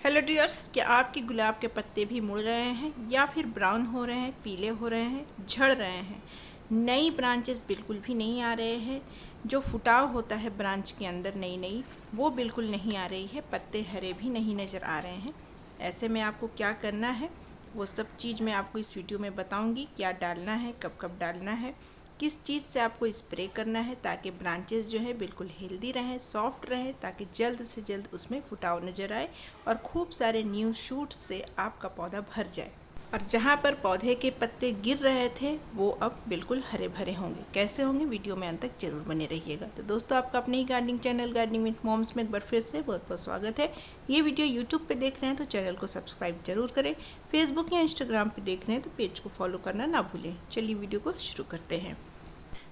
Hello dears, क्या आपके गुलाब के पत्ते भी मुड़ रहे हैं या फिर ब्राउन हो रहे हैं, पीले हो रहे हैं, झड़ रहे हैं? नई ब्रांचेस बिल्कुल भी नहीं आ रहे हैं। जो फुटाव होता है ब्रांच के अंदर नई नई, वो बिल्कुल नहीं आ रही है। पत्ते हरे भी नहीं नज़र आ रहे हैं। ऐसे में आपको क्या करना है, वो सब चीज़ मैं आपको इस वीडियो में बताऊँगी। क्या डालना है, कब कब डालना है, किस चीज़ से आपको स्प्रे करना है ताकि ब्रांचेस जो है बिल्कुल हेल्दी रहें, सॉफ्ट रहें, ताकि जल्द से जल्द उसमें फुटाव नज़र आए और खूब सारे न्यू शूट्स से आपका पौधा भर जाए। और जहाँ पर पौधे के पत्ते गिर रहे थे वो अब बिल्कुल हरे भरे होंगे। कैसे होंगे, वीडियो में अंत तक जरूर बने रहिएगा। तो दोस्तों, आपका अपने ही gardening channel gardening with moms में एक बार फिर से बहुत बहुत स्वागत है। ये वीडियो यूट्यूब पे देख रहे हैं तो चैनल को सब्सक्राइब जरूर करें। फेसबुक या इंस्टाग्राम पे देख रहे हैं तो पेज को फॉलो करना ना भूलें। चलिए वीडियो को शुरू करते हैं।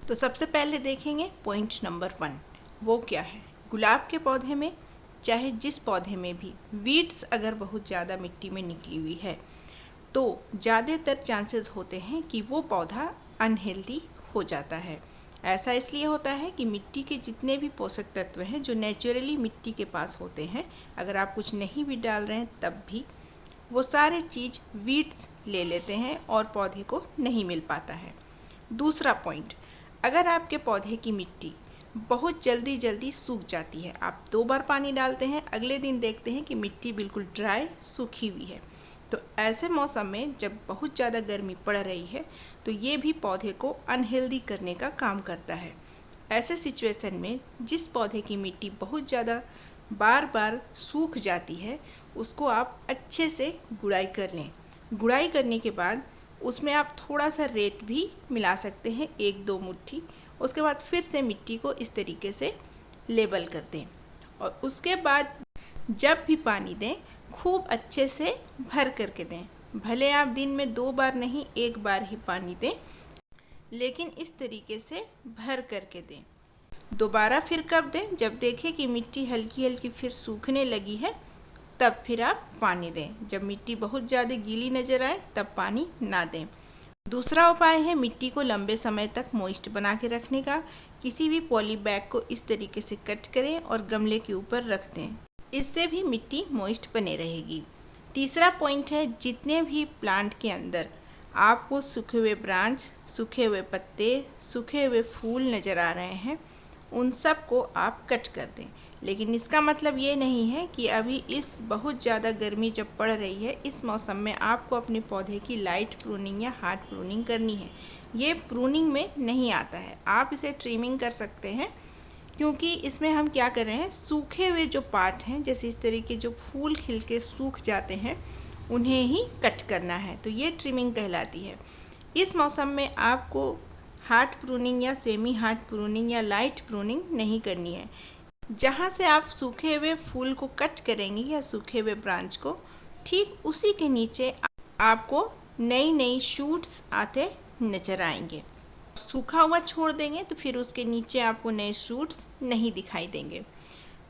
तो सबसे पहले देखेंगे पॉइंट नंबर 1। वो क्या है? गुलाब के पौधे में, चाहे जिस पौधे में भी, वीड्स अगर बहुत ज़्यादा मिट्टी में निकली हुई है तो ज़्यादातर चांसेस होते हैं कि वो पौधा अनहेल्दी हो जाता है। ऐसा इसलिए होता है कि मिट्टी के जितने भी पोषक तत्व हैं जो नेचुरली मिट्टी के पास होते हैं, अगर आप कुछ नहीं भी डाल रहे हैं तब भी वो सारे चीज़ वीड्स ले लेते हैं और पौधे को नहीं मिल पाता है। दूसरा पॉइंट, अगर आपके पौधे की मिट्टी बहुत जल्दी सूख जाती है, आप 2 बार पानी डालते हैं, अगले दिन देखते हैं कि मिट्टी बिल्कुल ड्राई सूखी हुई है, तो ऐसे मौसम में जब बहुत ज़्यादा गर्मी पड़ रही है तो ये भी पौधे को अनहेल्दी करने का काम करता है। ऐसे सिचुएशन में जिस पौधे की मिट्टी बहुत ज़्यादा बार बार सूख जाती है उसको आप अच्छे से गुड़ाई कर लें। गुड़ाई करने के बाद उसमें आप थोड़ा सा रेत भी मिला सकते हैं, 1-2 मुट्ठी। उसके बाद फिर से मिट्टी को इस तरीके से लेबल कर दें और उसके बाद जब भी पानी दें खूब अच्छे से भर करके दें। भले आप दिन में 2 बार नहीं, 1 बार ही पानी दें, लेकिन इस तरीके से भर करके दें। दोबारा फिर कब दें? जब देखें कि मिट्टी हल्की हल्की फिर सूखने लगी है तब फिर आप पानी दें। जब मिट्टी बहुत ज़्यादा गीली नज़र आए तब पानी ना दें। दूसरा उपाय है मिट्टी को लंबे समय तक मॉइस्ट बना के रखने का। किसी भी पॉली बैग को इस तरीके से कट करें और गमले के ऊपर रख दें, इससे भी मिट्टी मॉइस्ट बने रहेगी। तीसरा पॉइंट है, जितने भी प्लांट के अंदर आपको सूखे हुए ब्रांच, सूखे हुए पत्ते, सूखे हुए फूल नज़र आ रहे हैं, उन सब को आप कट कर दें। लेकिन इसका मतलब ये नहीं है कि अभी इस बहुत ज़्यादा गर्मी जब पड़ रही है इस मौसम में आपको अपने पौधे की लाइट प्रूनिंग या हार्ड प्रूनिंग करनी है। ये प्रूनिंग में नहीं आता है। आप इसे ट्रिमिंग कर सकते हैं, क्योंकि इसमें हम क्या कर रहे हैं, सूखे हुए जो पार्ट हैं, जैसे इस तरीके जो फूल खिल के सूख जाते हैं, उन्हें ही कट करना है। तो ये ट्रिमिंग कहलाती है। इस मौसम में आपको हार्ड प्रूनिंग या सेमी हार्ड प्रूनिंग या लाइट प्रूनिंग नहीं करनी है। जहाँ से आप सूखे हुए फूल को कट करेंगे या सूखे हुए ब्रांच को, ठीक उसी के नीचे आपको नई नई शूट्स आते नजर आएंगे। सूखा हुआ छोड़ देंगे तो फिर उसके नीचे आपको नए शूट्स नहीं दिखाई देंगे।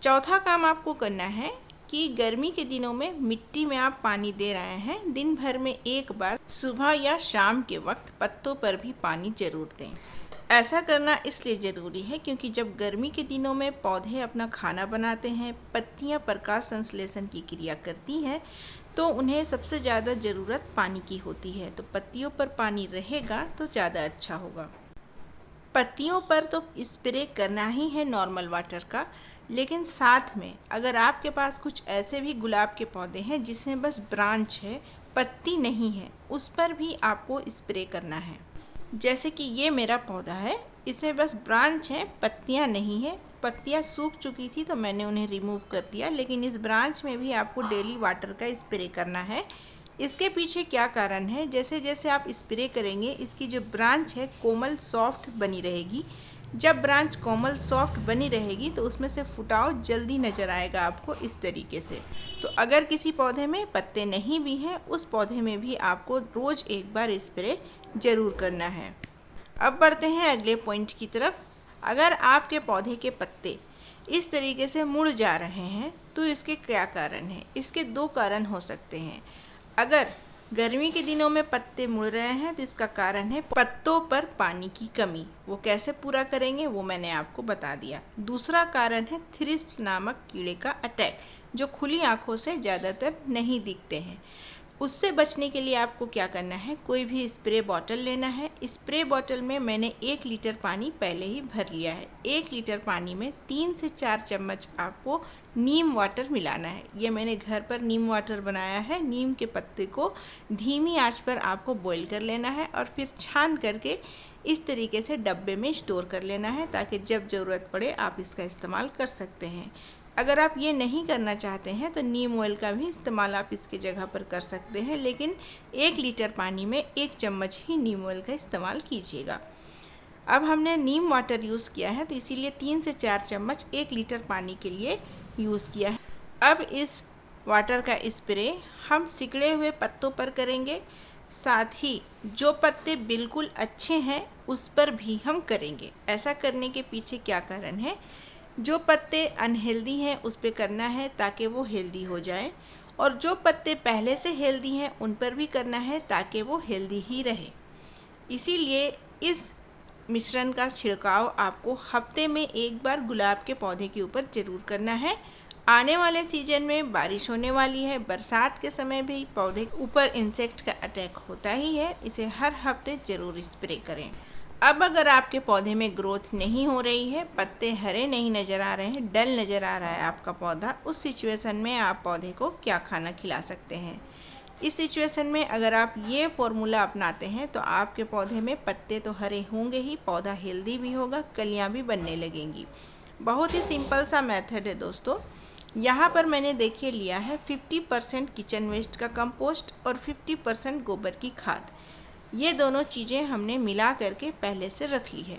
चौथा काम आपको करना है कि गर्मी के दिनों में मिट्टी में आप पानी दे रहे हैं, दिन भर में 1 बार सुबह या शाम के वक्त पत्तों पर भी पानी जरूर दें। ऐसा करना इसलिए ज़रूरी है क्योंकि जब गर्मी के दिनों में पौधे अपना खाना बनाते हैं, पत्तियां प्रकाश संश्लेषण की क्रिया करती हैं, तो उन्हें सबसे ज़्यादा ज़रूरत पानी की होती है। तो पत्तियों पर पानी रहेगा तो ज़्यादा अच्छा होगा। पत्तियों पर तो स्प्रे करना ही है नॉर्मल वाटर का, लेकिन साथ में अगर आपके पास कुछ ऐसे भी गुलाब के पौधे हैं जिसमें बस ब्रांच है, पत्ती नहीं है, उस पर भी आपको स्प्रे करना है। जैसे कि ये मेरा पौधा है, इसमें बस ब्रांच है, पत्तियां नहीं है। पत्तियां सूख चुकी थी तो मैंने उन्हें रिमूव कर दिया, लेकिन इस ब्रांच में भी आपको डेली वाटर का स्प्रे करना है। इसके पीछे क्या कारण है, जैसे जैसे आप स्प्रे करेंगे इसकी जो ब्रांच है कोमल सॉफ्ट बनी रहेगी। जब ब्रांच कोमल सॉफ्ट बनी रहेगी तो उसमें से फुटाव जल्दी नज़र आएगा आपको इस तरीके से। तो अगर किसी पौधे में पत्ते नहीं भी हैं, उस पौधे में भी आपको रोज़ 1 बार स्प्रे ज़रूर करना है। अब बढ़ते हैं अगले पॉइंट की तरफ। अगर आपके पौधे के पत्ते इस तरीके से मुड़ जा रहे हैं तो इसके क्या कारण हैं? इसके 2 कारण हो सकते हैं। अगर गर्मी के दिनों में पत्ते मुड़ रहे हैं तो इसका कारण है पत्तों पर पानी की कमी। वो कैसे पूरा करेंगे वो मैंने आपको बता दिया। दूसरा कारण है थ्रिप्स नामक कीड़े का अटैक। जो खुली आँखों से ज़्यादातर नहीं दिखते हैं। उससे बचने के लिए आपको क्या करना है, कोई भी स्प्रे बॉटल लेना है। स्प्रे बॉटल में मैंने 1 लीटर पानी पहले ही भर लिया है। 1 लीटर पानी में 3 से 4 चम्मच आपको नीम वाटर मिलाना है। ये मैंने घर पर नीम वाटर बनाया है। नीम के पत्ते को धीमी आंच पर आपको बॉईल कर लेना है और फिर छान करके इस तरीके से डब्बे में स्टोर कर लेना है, ताकि जब ज़रूरत पड़े आप इसका इस्तेमाल कर सकते हैं। अगर आप ये नहीं करना चाहते हैं तो नीम ऑयल का भी इस्तेमाल आप इसके जगह पर कर सकते हैं, लेकिन 1 लीटर पानी में 1 चम्मच ही नीम ऑयल का इस्तेमाल कीजिएगा। अब हमने नीम वाटर यूज़ किया है तो इसीलिए 3 से 4 चम्मच 1 लीटर पानी के लिए यूज़ किया है। अब इस वाटर का स्प्रे हम सिकुड़े हुए पत्तों पर करेंगे, साथ ही जो पत्ते बिल्कुल अच्छे हैं उस पर भी हम करेंगे। ऐसा करने के पीछे क्या कारण है, जो पत्ते अनहेल्दी हैं उस पर करना है ताकि वो हेल्दी हो जाए, और जो पत्ते पहले से हेल्दी हैं उन पर भी करना है ताकि वो हेल्दी ही रहे। इसीलिए इस मिश्रण का छिड़काव आपको हफ्ते में 1 बार गुलाब के पौधे के ऊपर ज़रूर करना है। आने वाले सीजन में बारिश होने वाली है, बरसात के समय भी पौधे के ऊपर इंसेक्ट का अटैक होता ही है, इसे हर हफ्ते ज़रूर स्प्रे करें। अब अगर आपके पौधे में ग्रोथ नहीं हो रही है, पत्ते हरे नहीं नज़र आ रहे हैं, डल नज़र आ रहा है आपका पौधा, उस सिचुएशन में आप पौधे को क्या खाना खिला सकते हैं। इस सिचुएशन में अगर आप ये फॉर्मूला अपनाते हैं तो आपके पौधे में पत्ते तो हरे होंगे ही, पौधा हेल्दी भी होगा, कलियाँ भी बनने लगेंगी। बहुत ही सिंपल सा मेथड है दोस्तों। यहाँ पर मैंने देखिए लिया है 50% किचन वेस्ट का कंपोस्ट और 50% गोबर की खाद। ये दोनों चीज़ें हमने मिला करके पहले से रख ली है।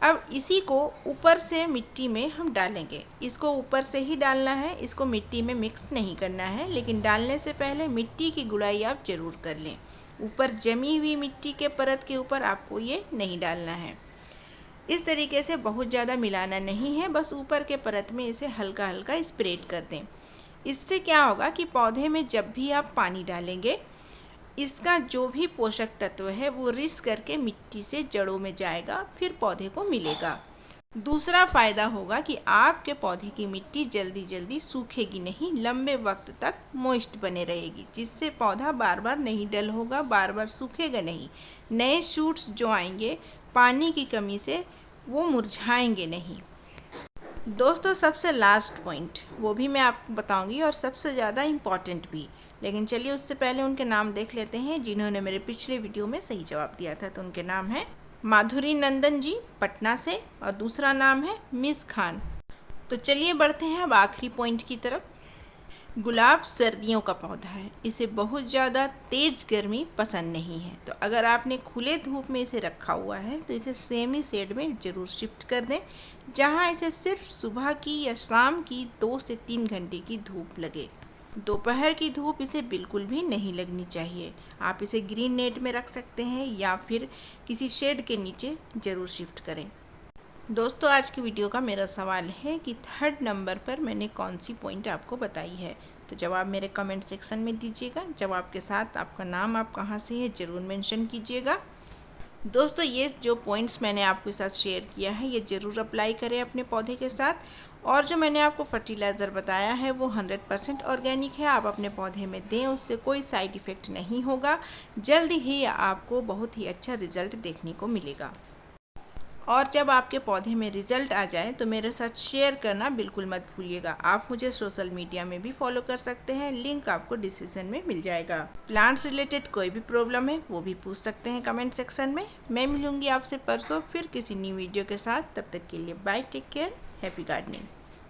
अब इसी को ऊपर से मिट्टी में हम डालेंगे। इसको ऊपर से ही डालना है, इसको मिट्टी में मिक्स नहीं करना है, लेकिन डालने से पहले मिट्टी की गुड़ाई आप ज़रूर कर लें। ऊपर जमी हुई मिट्टी के परत के ऊपर आपको ये नहीं डालना है। इस तरीके से बहुत ज़्यादा मिलाना नहीं है, बस ऊपर के परत में इसे हल्का हल्का स्प्रेड कर दें। इससे क्या होगा कि पौधे में जब भी आप पानी डालेंगे, इसका जो भी पोषक तत्व है वो रिस करके मिट्टी से जड़ों में जाएगा, फिर पौधे को मिलेगा। दूसरा फ़ायदा होगा कि आपके पौधे की मिट्टी जल्दी जल्दी सूखेगी नहीं, लंबे वक्त तक मॉइस्ट बने रहेगी, जिससे पौधा बार बार नहीं डल होगा, बार बार सूखेगा नहीं। नए शूट्स जो आएंगे पानी की कमी से वो मुरझाएंगे नहीं। दोस्तों सबसे लास्ट पॉइंट वो भी मैं आपको बताऊंगी और सबसे ज़्यादा इम्पॉर्टेंट भी, लेकिन चलिए उससे पहले उनके नाम देख लेते हैं जिन्होंने मेरे पिछले वीडियो में सही जवाब दिया था। तो उनके नाम है माधुरी नंदन जी पटना से, और दूसरा नाम है मिस खान। तो चलिए बढ़ते हैं अब आखिरी पॉइंट की तरफ। गुलाब सर्दियों का पौधा है, इसे बहुत ज़्यादा तेज़ गर्मी पसंद नहीं है, तो अगर आपने खुले धूप में इसे रखा हुआ है तो इसे सेमी शेड में ज़रूर शिफ्ट कर दें, जहां इसे सिर्फ सुबह की या शाम की 2 से 3 घंटे की धूप लगे। दोपहर की धूप इसे बिल्कुल भी नहीं लगनी चाहिए। आप इसे ग्रीन नेट में रख सकते हैं या फिर किसी शेड के नीचे ज़रूर शिफ्ट करें। दोस्तों आज की वीडियो का मेरा सवाल है कि 3rd नंबर पर मैंने कौन सी पॉइंट आपको बताई है, तो जवाब मेरे कमेंट सेक्शन में दीजिएगा। जवाब के साथ आपका नाम, आप कहाँ से है ज़रूर मेंशन कीजिएगा। दोस्तों ये जो पॉइंट्स मैंने आपके साथ शेयर किया है ये ज़रूर अप्लाई करें अपने पौधे के साथ, और जो मैंने आपको फर्टिलाइज़र बताया है वो 100% ऑर्गेनिक है, आप अपने पौधे में दें, उससे कोई साइड इफ़ेक्ट नहीं होगा। जल्दी ही आपको बहुत ही अच्छा रिज़ल्ट देखने को मिलेगा। और जब आपके पौधे में रिज़ल्ट आ जाए तो मेरे साथ शेयर करना बिल्कुल मत भूलिएगा। आप मुझे सोशल मीडिया में भी फॉलो कर सकते हैं, लिंक आपको डिस्क्रिप्शन में मिल जाएगा। प्लांट्स रिलेटेड कोई भी प्रॉब्लम है वो भी पूछ सकते हैं कमेंट सेक्शन में। मैं मिलूंगी आपसे परसों फिर किसी न्यू वीडियो के साथ। तब तक के लिए bye, take care, happy gardening.